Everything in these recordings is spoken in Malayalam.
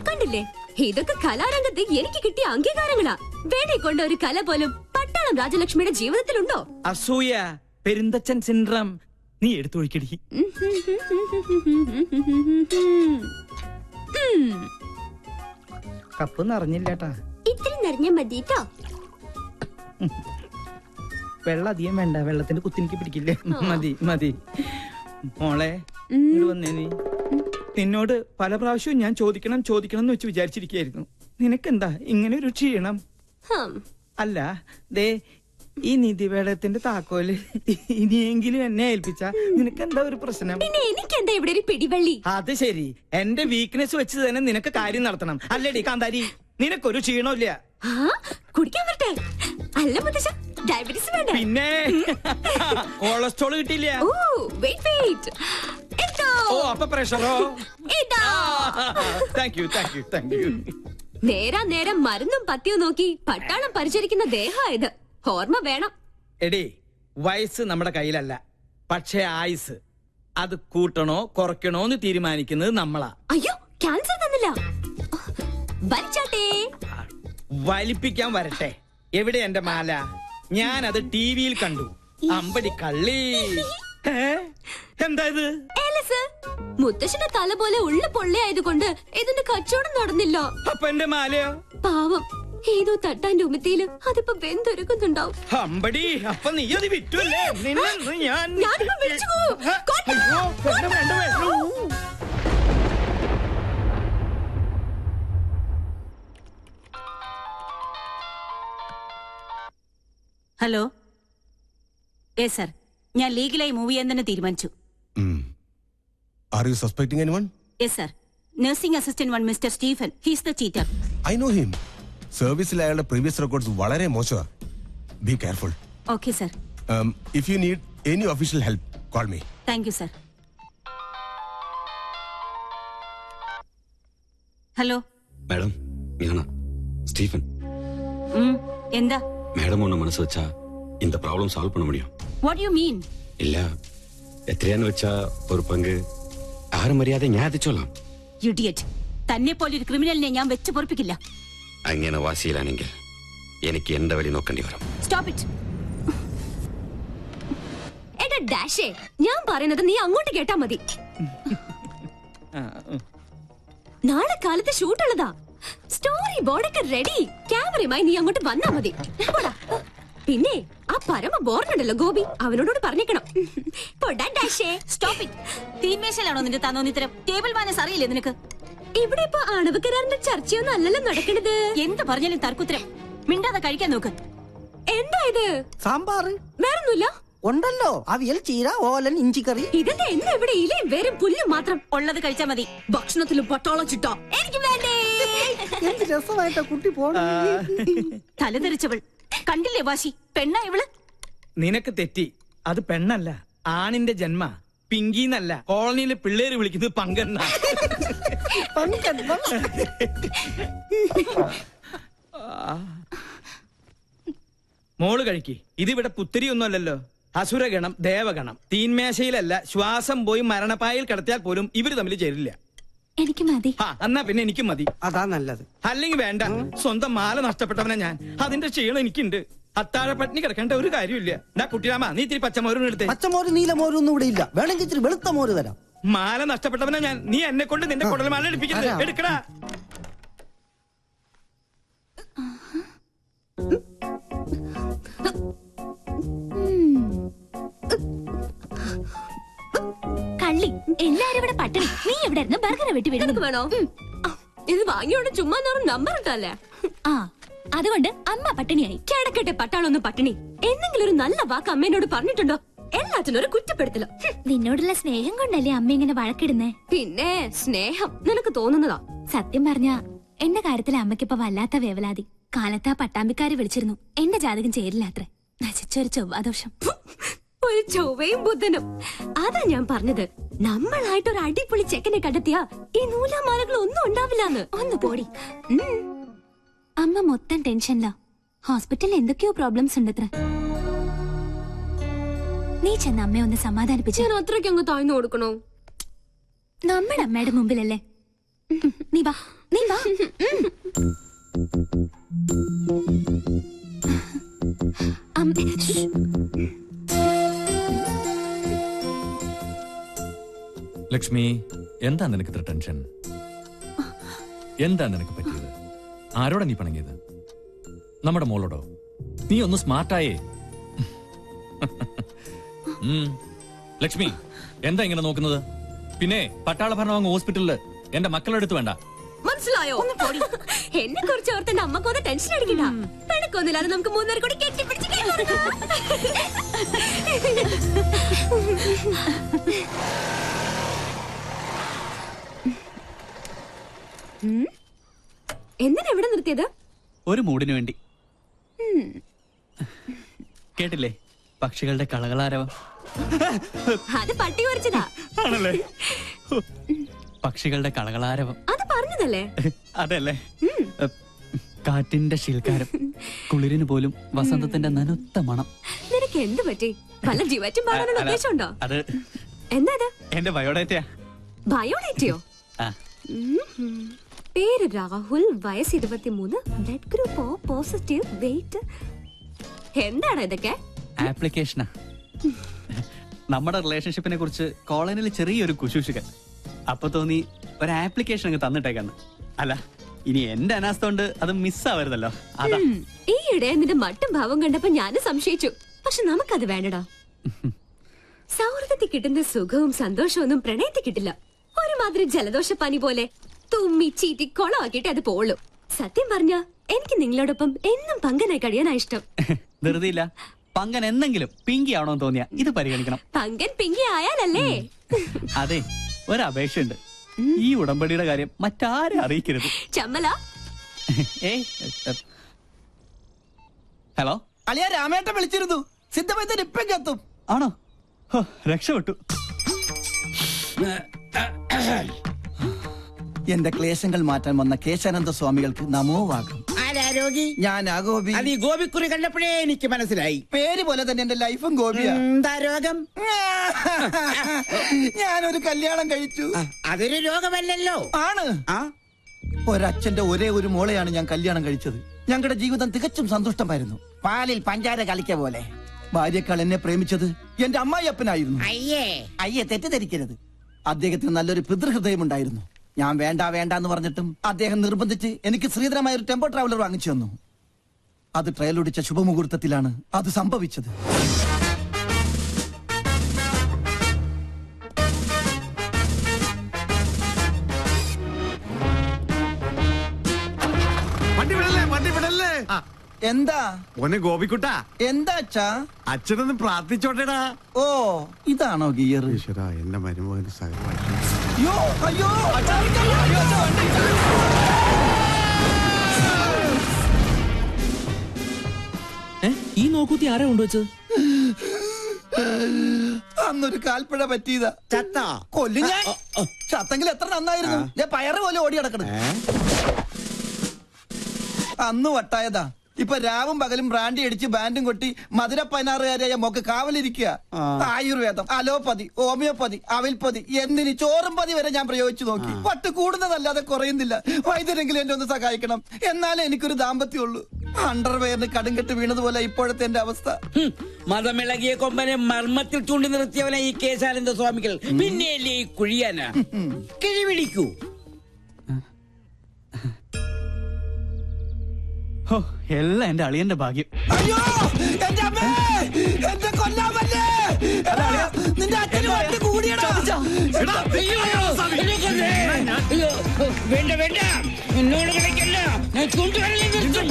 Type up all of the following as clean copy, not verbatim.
കണ്ടില്ലേ, ഇതൊക്കെ കലാരംഗത്ത് എനിക്ക് കിട്ടിയ അംഗീകാരങ്ങളാ. വേണേ കൊണ്ട് ഒരു കല പോലും പട്ടാളം രാജലക്ഷ്മിയുടെ ജീവിതത്തിലുണ്ടോ? അസൂയ, പെരുന്തച്ചൻ സിൻഡ്രം. നീ എടുത്തൊഴിക്കടി. കപ്പ് നിറഞ്ഞില്ലേട്ടാ. ഇത്തിരി നിറഞ്ഞ മതിട്ടോ. വെള്ളം അധികം വേണ്ട, വെള്ളത്തിന്റെ കുത്തിനിക്ക് പിടിക്കില്ലേ. മതി മതി. മോളെ ഇങ്ങോട്ട് വന്നേ. നീ നിന്നോട് പല പ്രാവശ്യവും ഞാൻ ചോദിക്കണം ചോദിക്കണം എന്ന് വെച്ച് വിചാരിച്ചിരിക്കുകയായിരുന്നു. നിനക്കെന്താ ഇങ്ങനെ ഒരു ക്ഷീണം? അല്ല, ദേ ഈ നിധിവേടത്തിന്റെ താക്കോല് ഇനിയെങ്കിലും എന്നെ ഏൽപ്പിച്ച നിനക്കെന്താ ഒരു പ്രശ്നം? എനിക്കെന്താ ഇവിടെ ഒരു പിടിവള്ളി? അത് ശരി, എന്റെ വീക്ക്നെസ് വെച്ച് തന്നെ നിനക്ക് കാര്യം നടത്തണം അല്ലേടി കാന്താരി? നിനക്കൊരു ക്ഷീണമില്ല. കുടിക്കാൻ വരട്ടെ? അല്ല മുത്തശ്ശ, ഡയബറ്റീസ് വേണ്ട. പിന്നെ കൊളസ്ട്രോൾ കിട്ടിയില്ല. ഓ, അപ്പൊ പ്രഷറോ? നേരാ നേരം മരുന്നും പത്തിയും നോക്കി പട്ടാളം പരിചരിക്കുന്ന ദേഹായത്. ഓർമ്മ വേണം. എടേ, വയസ്സ് നമ്മുടെ കയ്യിലല്ല, പക്ഷേ ആയുസ് അത് കൂട്ടണോ കുറയ്ക്കണോ എന്ന് തീരുമാനിക്കുന്നത് നമ്മളാ. അയ്യോ, ക്യാൻസർ തന്നില്ല. വലിച്ചാട്ടേ. വലിപ്പിക്കാൻ വരട്ടെ. എവിടെ എന്റെ മാല? ഞാൻ അത് ടിവിയിൽ കണ്ടു. അമ്പടി കള്ളി. എന്താ ഇത്? മുത്തശ്ശന്റെ തല പോലെ ഉള്ള പൊള്ളയായതുകൊണ്ട് ഇതിന്റെ കച്ചവടം നടന്നില്ല. അപ്പൊ എന്റെ മാലയോ? പാവം, ഏതോ തട്ടാന്റെ ഉമത്തിയില് അതിപ്പോ വെന്തൊരുക്കുന്നുണ്ടാവും. അമ്പടി, അപ്പൊ നീ അത് വിറ്റുവല്ലേ? ഹലോ. യെസ് സർ, ഞാൻ ലീഗലായി മൂവ് ചെയ്യാൻ തന്നെ തീരുമാനിച്ചു. Are you suspecting anyone? Yes sir. Nursing assistant one Mr. Stephen. He's the cheater. I know him. സർവീസിൽ അയാളുടെ പ്രീവിയസ് റെക്കോർഡ്സ് വളരെ മോശമാണ്. Be careful. Okay sir. If you need any official help, call me. Thank you sir. Hello madam, ഞാനാ സ്റ്റീഫൻ. എന്താ மேடம் ஒன்னு மனசு வச்சா இந்த ப்ராப்ளம் சால்வ் பண்ண முடியும். What do you mean? இல்ல, എത്രയാന്ന് വെച്ചാ ഒരു പങ്ക് ആരും മര്യാദ ഞാൻ എത്തിച്ചോളാം. Idiot. തന്നെ പോലൊരു ക്രിമിനലിനെ ഞാൻ വെച്ച് പൊറപ്പിക്കില്ല. അങ്ങനെ വാശിയിലാണെങ്കിൽ എനിക്ക് എന്റെ വഴി നോക്കേണ്ടി വരും. Stop it. എടാ ഡാഷേ, ഞാൻ പറയുന്നത് നീ അങ്ങോട്ട് കേട്ടാ മതി. നാളെ കാലത്ത് ഷൂട്ടുള്ളതാ. സ്റ്റോറി ബോർഡൊക്കെ റെഡി. ക്യാമറയുമായി നീ അങ്ങോട്ട് വന്നാ മതി. പിന്നെ ആ പരമ ബോർഡുണ്ടല്ലോ ഗോപി, അവനോട് പറഞ്ഞേക്കണം. Stop it. തീന്മേശയിലാണോ നിന്റെ തന്നോന്നിത്തരം? ടേബിൾ മാനേഴ്സ് അറിയില്ലേ നിനക്ക്? ഇവിടെ ഇപ്പൊ ആണവ കരാറിന്റെ ചർച്ചയൊന്നും അല്ലല്ലോ നടക്കണത്. എന്ത് പറഞ്ഞാലും തർക്കുത്തരം. മിണ്ടാതെ കഴിക്കാൻ നോക്ക്. എന്താ ഇത്? സാമ്പാർ വേറൊന്നുമില്ല? ഉണ്ടല്ലോ, അവിയൽ, ചീര, ഓലൻ, ഇഞ്ചിക്കറി. ഇതിന്റെ എന്താ ഇവിടെ ഇലയും വേരും പുല്ലും മാത്രം? ഉള്ളത് കഴിച്ചാ മതി. ഭക്ഷണത്തിലും പട്ടാളം ചിട്ടോ. എനിക്ക് വേണ്ടേ. എന്ത് രസമായിട്ടാ കുട്ടി പോണ. തലതെറിച്ചവൾ കണ്ടില്ലേ വാശി? പെണ്ണാ ഇവള്. നിനക്ക് തെറ്റി, അത് പെണ്ണല്ല, ആണിന്റെ ജന്മ. പിങ്കിന്നല്ല, കോളനിയിലെ പിള്ളേര് വിളിക്കുന്നത് പങ്കെണ്ണ. മോള് കഴിക്ക്. ഇതിവിടെ പുത്തിരിയൊന്നും അല്ലല്ലോ. അസുരഗണം, ദേവഗണം. തീന്മേശയിലല്ല, ശ്വാസം പോയി മരണപ്പായിൽ കിടത്തിയാൽ പോലും ഇവര് തമ്മിൽ ചേരില്ല. എനിക്ക് മതി. എന്നാ പിന്നെ എനിക്കും മതി. അതാ നല്ലത്. അല്ലെങ്കിൽ വേണ്ട. സ്വന്തം മാല നഷ്ടപ്പെട്ടവനാ ഞാൻ. അതിന്റെ ക്ഷീണം എനിക്കുണ്ട്. അത്താഴ പട്ടിണി കിടക്കേണ്ട ഒരു കാര്യമില്ല. എന്നാ കുട്ടിരാമ, നീ ഇത്തിരി പച്ചമോരും എടുത്തേ. പച്ചമോര് നീലമോരും ഒന്നും ഇവിടെ ഇല്ല. വേണമെങ്കിൽ ഇത്തിരി വെളുത്ത മോര് തരാം. മാല നഷ്ടപ്പെട്ടവനാ ഞാൻ. നീ എന്നെ കൊണ്ട് നിന്റെ കുടൽമാല എടുപ്പിക്കുന്നത്. എടുക്കടാ. കള്ളി, എല്ലാരും ഇവിടെ പട്ടിണി. നീ എവിടെ ഇരുന്ന് ബർഗർ വെട്ടി വീടുന്നത് വേണോ? ഇത് വാങ്ങിയോണ്ട് ചുമ്മാ നമ്പർ ഇട്ടല്ലേ. അതുകൊണ്ട് അമ്മ പട്ടിണിയായി. കിടക്കട്ടെ പട്ടാളൊന്നും പട്ടിണി. എന്തെങ്കിലും ഒരു നല്ല വാക്ക് അമ്മേനോട് പറഞ്ഞിട്ടുണ്ടോ? എല്ലാത്തിനും ഒരു കുറ്റപ്പെടുത്തലോ. നിന്നോടുള്ള സ്നേഹം കൊണ്ടല്ലേ അമ്മ ഇങ്ങനെ വഴക്കിടുന്നേ? പിന്നെ സ്നേഹം നിനക്ക് തോന്നുന്നതാ. സത്യം പറഞ്ഞ എന്റെ കാര്യത്തിൽ അമ്മയ്ക്കിപ്പോ വല്ലാത്ത വേവലാതി. കാലത്താ പട്ടാമ്പിക്കാര് വിളിച്ചിരുന്നു. എന്റെ ജാതകം ചേരില്ലാത്രേ. നശിച്ചൊരു ചൊവ്വാദോഷം. ഒരു ചൊവ്വയും ബുധനും. അതാ ഞാൻ പറഞ്ഞത്, നമ്മളായിട്ട് ഒരു അടിപൊളി ചെക്കനെ കണ്ടെത്തിയാ ഈ നൂലാമാലകൾ ഒന്നും ഉണ്ടാവില്ലാന്ന്. ഒന്ന് പോടി. അമ്മ മൊത്തം ടെൻഷനിലാ. ഹോസ്പിറ്റലിൽ എന്തൊക്കെയോ പ്രോബ്ലംസ് ഉണ്ടത്ര. നീ ചെന്ന് അമ്മയെ ഒന്ന് സമാധാനിപ്പിച്ചു. ഞാൻ അത്രയ്ക്ക് അങ്ങ് താഴ്ന്നു കൊടുക്കണോ? നമ്മുടെ അമ്മയുടെ മുമ്പിലല്ലേ. നീ വാ നീ വാ. ലക്ഷ്മി, എന്താ നിനക്ക് ഇത്ര ടെൻഷൻ? എന്താ നിനക്ക് പറ്റിയത്? ആരോടാ നീ പണങ്ങിയത്? നമ്മുടെ മോളോടോ? നീ ഒന്ന് സ്മാർട്ടായേ. ലക്ഷ്മി, എന്താ ഇങ്ങനെ നോക്കുന്നത്? പിന്നെ പട്ടാള ഭരണം ഹോസ്പിറ്റലില് എന്റെ മക്കളുടെ അടുത്ത് വേണ്ട. മനസ്സിലായോ? എന്നെ കുറിച്ച് ഓർത്ത് നമ്മക്കൊന്ന് ടെൻഷൻ അടിക്കണ്ട. പിണക്കൊന്നുമില്ലാതെ നമുക്ക് മൂന്നുപേർ കൂടി കെട്ടിപ്പിടിച്ച് എന്തിനാ എവിടെ നിർത്തിയത്? ഒരു മൂടിന് വേണ്ടി. കേട്ടില്ലേ പക്ഷികളുടെ കളകളാരവം? അത് പട്ടി കുറിച്ചതാ. ആണല്ലേ? പക്ഷികളുടെ കളകളാരവം അത് പറഞ്ഞതല്ലേ? അതല്ലേ? കാറ്റിന്റെ ശീൽക്കാരം, കുളിരിന് പോലും വസന്തത്തിന്റെ നനുത്ത മണം. നിനക്ക് എന്ത് പറ്റി? പല ജീവറ്റും പാടാനുള്ള ഉദ്ദേശമുണ്ടോ? അത് എന്താ അത്? എന്റെ ബയോഡേറ്റയാ. ബയോഡേറ്റയോ? പേര് രാഹുൽ, വയസ്സ് 23, blood group O positive, weight. എന്താണ് ഇതൊക്കെ? ആപ്ലിക്കേഷനാ. നമ്മുടെ റിലേഷൻഷിപ്പിനെ കുറിച്ച് കോളനിയിൽ ചെറിയൊരു കുശൂഷുകൾ. അപ്പൊ തോന്നി ഒരു ആപ്ലിക്കേഷൻ അങ്ങ് തന്നിട്ടേക്കാന്ന്. അല്ല, ഇനി എന്റെ അനാസ്ഥ കൊണ്ട് അത് മിസ്സാവരുതല്ലോ, അതാ. ഈയിടെ നിന്റെ മട്ടും ഭാവം കണ്ടപ്പോ ഞാനും സംശയിച്ചു. പക്ഷെ നമുക്കത് വേണ്ടടാ. സൗഹൃദത്തിൽ കിട്ടുന്ന സുഖവും സന്തോഷവും ഒന്നും പ്രണയത്തിൽ കിട്ടില്ല. ഒരുമാതിരി ജലദോഷ പനി പോലെ തുമ്മി ചീറ്റി കൊളമാക്കിയിട്ട് അത് പോളൂ. സത്യം പറഞ്ഞ എനിക്ക് നിങ്ങളോടൊപ്പം എന്നും പങ്കനായി കഴിയാനാ ഇഷ്ടം. ധൃതിയില്ല. പങ്കൻ എന്തെങ്കിലും പിങ്കി ആവണമെന്ന് തോന്നിയാ ഇത് പരിഗണിക്കണം. പങ്കൻ പിങ്കി ആയാലല്ലേ? അതെ, ഒരപേക്ഷയുണ്ട്. ഈ ഉടമ്പടിയുടെ കാര്യം മറ്റാരും അറിയിക്കരുത്. ചമ്മല. ഹലോ, അളിയ രാമേട്ടൻ വിളിച്ചിരുന്നു. സിദ്ധമൈതൻ ഇപ്പം എത്തും. ആണോ? രക്ഷപ്പെട്ടു. എന്റെ ക്ലേശങ്ങൾ മാറ്റാൻ വന്ന കേശാനന്ദ സ്വാമികൾക്ക് നമോവാകും. ഞാൻ ഗോപി. അത് ഈ ഗോപിക്കുറി കണ്ടപ്പോഴേ എനിക്ക് മനസ്സിലായി. പേര് പോലെ തന്നെ എന്റെ ലൈഫും ഗോപിയാ. എന്താ രോഗം? ഞാനൊരു കല്യാണം കഴിച്ചു. അതൊരു രോഗമല്ലല്ലോ. ആണ്. ഒരച്ഛന്റെ ഒരേ ഒരു മോളെയാണ് ഞാൻ കല്യാണം കഴിച്ചത്. ഞങ്ങളുടെ ജീവിതം തികച്ചും സന്തുഷ്ടമായിരുന്നു. പാലിൽ പഞ്ചാര കളിക്ക പോലെ. ഭാര്യക്കാൾ എന്നെ പ്രേമിച്ചത് എന്റെ അമ്മായിയപ്പനായിരുന്നു. അയ്യേ, തെറ്റിദ്ധരിക്കരുത്. അദ്ദേഹത്തിന് നല്ലൊരു പിതൃഹൃദയമുണ്ടായിരുന്നു. ഞാൻ വേണ്ട വേണ്ട എന്ന് പറഞ്ഞിട്ടും അദ്ദേഹം നിർബന്ധിച്ച് എനിക്ക് ശ്രീധരമായ ഒരു ടെമ്പോ ട്രാവലർ വാങ്ങിച്ചു തന്നു. അത് ട്രയലൊടിച്ച ശുഭമുഹൂർത്തത്തിലാണ് അത് സംഭവിച്ചത്. എന്താ ഗോപിക്കുട്ട? എന്താ അച്ഛാ? അച്ഛനൊന്ന് പ്രാർത്ഥിച്ചോട്ടേടാ. ഓ, ഇതാണോ ഗിയർ? എന്റെ മരുമോന് സഹമായി. അയ്യോ, ഈ നോക്കൂത്തി ആരാ കൊണ്ടുവച്ചത്? അന്നൊരു കാൽപ്പഴ പറ്റിയതാ. ചത്താ? കൊല്ലു ഞാൻ. ചത്തെങ്കിൽ എത്ര നന്നായിരുന്നു. ഞാൻ പയറ് പോലെ ഓടി കിടക്കണം. അന്ന് വട്ടായതാ. ഇപ്പൊ രാവും പകലും ബ്രാൻഡി അടിച്ച് ബാൻഡും കൊട്ടി മധുര 16-കാരിയായ മോക്ക് കാവലിരിക്കുക. ആയുർവേദം, അലോപ്പതി, ഹോമിയോപ്പതി, അവിൽപ്പതി, എന്തിന് ചോറും പതി വരെ ഞാൻ പ്രയോഗിച്ചു നോക്കി. പട്ട് കൂടുന്നതല്ലാതെ കുറയുന്നില്ല. വൈദ്യരെങ്കിലും എന്നെ ഒന്ന് സഹായിക്കണം. എന്നാലേ എനിക്കൊരു ദാമ്പത്യമുള്ളൂ. അണ്ടർവെയറിന് കടുങ്കെട്ട് വീണതുപോലെ ഇപ്പോഴത്തെ എന്റെ അവസ്ഥ. മതമിളകിയ കൊമ്പനെ മർമ്മത്തിൽ ചൂണ്ടി നിർത്തിയവനെ ഈ കേശാനന്ദ സ്വാമികൾ. പിന്നെയല്ലേ ഈ കുഴിയാന? കിഴിപിടിക്കൂ. എല്ലാം എന്റെ അളിയന്റെ ഭാഗ്യം. അയ്യോ, എന്റെ അമ്മേ, എന്റെ കൊല്ലാമല്ലേ. നിന്റെ അച്ഛന് വണ്ടി കൂടിയടാ. വേണ്ട വേണ്ട, എന്നോട് കളിക്കല്ല. ഞാൻ ചൂണ്ടുവരലേ നിർത്തും.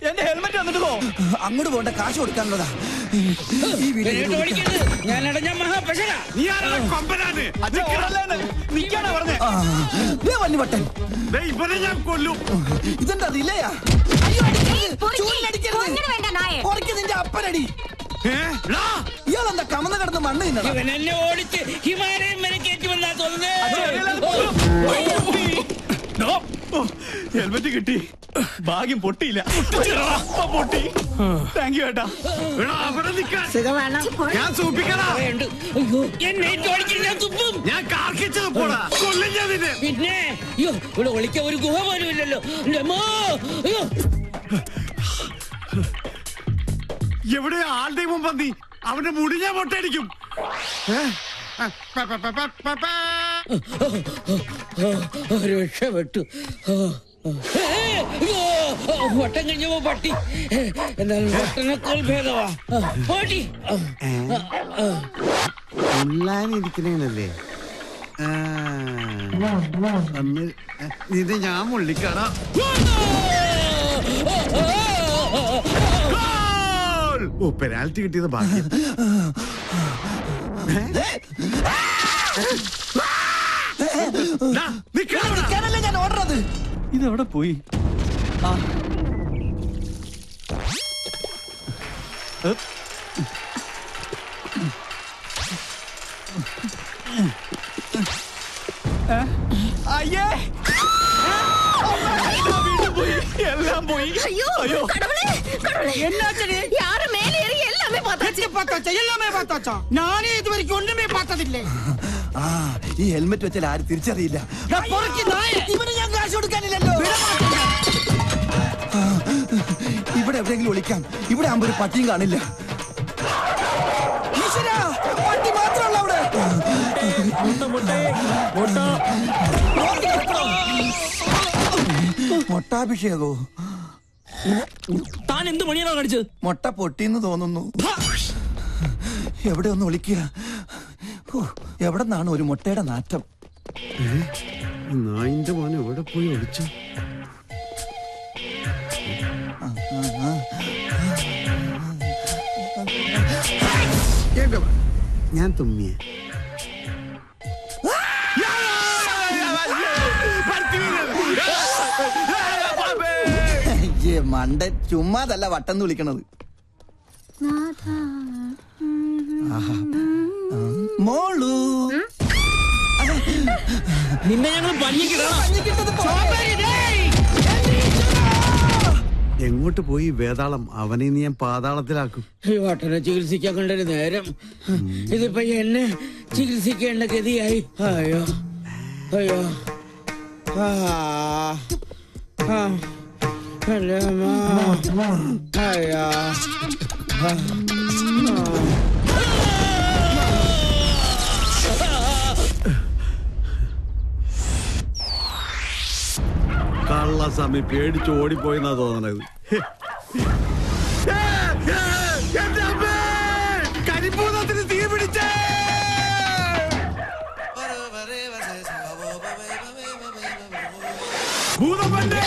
എന്റെ ഹെൽമെറ്റ് വന്നിട്ട് പോ. അങ്ങോട്ട് പോണ്ട, കാശ് കൊടുക്കാനുള്ളതാ. ഈ വീട്ടിൽ ഞാൻ അടഞ്ഞ മഹാപശക. വല്ലുവട്ടൻ ഞാൻ കൊല്ലും. ഇതെന്താ റിലയാ? നിന്റെ അപ്പനടി. ഇയാളെന്താ കമന്ന് കിടന്ന് മണ്ണ് തിന്നണം. ഇവൻ എന്നെ ഓടിച്ച് ഹിമാലയം വരെ കയറ്റി വന്നാ തോന്നുന്നത്. ഹെൽമെറ്റ് കിട്ടി. ഭാഗ്യം പൊട്ടിയില്ല. പൊട്ടി. താങ്ക് യു ഏട്ടാ. അവിടെ നിൽക്കാൻ ഞാൻ സൂപ്പിക്കടാ. ഞാൻ കാർക്കിച്ചത് പോടാ. കൊല്ലും ഞാൻ നിന്നെ. പിന്നെ ഇവിടെ ഒളിക്കാൻ ഒരു ഗുഹ പോലും ഇല്ലല്ലോ. എവിടെ ആളുടെ മുമ്പന്തി അവന്റെ മുടി ഞാൻ പൊട്ടടിക്കും. രക്ഷപ്പെട്ടു. വട്ടം കഴിഞ്ഞപ്പോ പട്ടി. എന്നാലും വട്ടനേക്കാൾ ഭേദവാ പട്ടി. ഉള്ളാനിരിക്കണേനല്ലേ ഇത് ഞാൻ മുള്ളിക്കാടാ. ഓ പെനാൽറ്റി കിട്ടിയത് ഭാഗ്യം. ഞാൻ ഓർഡറത്. ഇതെവിടെ പോയി? ആ അയ്യേ എല്ലാം പോയി. ஐயோ கடவுளே கடவுளே என்னாச்சு? யாரு மேல ஏறி எல்லாமே பார்த்தாச்சு. ഞാനേ ഇതുവരെ ഒന്നുമേ പാത്തതില്ലേ. ഈ ഹെൽമെറ്റ് വെച്ചാൽ ആരും തിരിച്ചറിയില്ല. ഇവന് ഞാൻ കാശ് കൊടുക്കാനില്ലല്ലോ. ഇവിടെ എവിടെയെങ്കിലും ഒളിക്കാം. ഇവിടെ ആകുമ്പോ ഒരു പട്ടിയും കാണില്ല. ഈശ്വരാ, പട്ടി മാത്രമല്ല അവിടെ. മൊട്ടാഭിഷേകോ? താൻ എന്ത് മണിയാണോ കാണിച്ചത്? മൊട്ട പൊട്ടിന്ന് തോന്നുന്നു. എവിടെ ഒന്ന് ഒളിക്കുക? എവിടെ നിന്നാണ് ഒരു മുട്ടയുടെ നാറ്റം? നായിന്റെ മോൻ എവിടെ പോയി ഒളിച്ചു? ഞാൻ തുമ്മിയ മണ്ടൻ ചുമ്മാതല്ല വട്ടം വിളിക്കണത്. മോളു നിന്നെ ഞങ്ങൾ എങ്ങോട്ട് പോയി വേതാളം? അവനെ നീ ഞാൻ പാതാളത്തിലാക്കും. ഈ വട്ടനെ ചികിത്സിക്കാൻ കണ്ടൊരു നേരം. ഇതിപ്പോ എന്നെ ചികിത്സിക്കേണ്ട ഗതിയായി. അയ്യോ അയ്യോ അയ്യോ കള്ള സമയം പേടിച്ച് ഓടിപ്പോയെന്നാ തോന്നണത്. കരിപ്പൂതത്തിന് തീ പിടിച്ചേ. ഭൂതപ്പന്റെ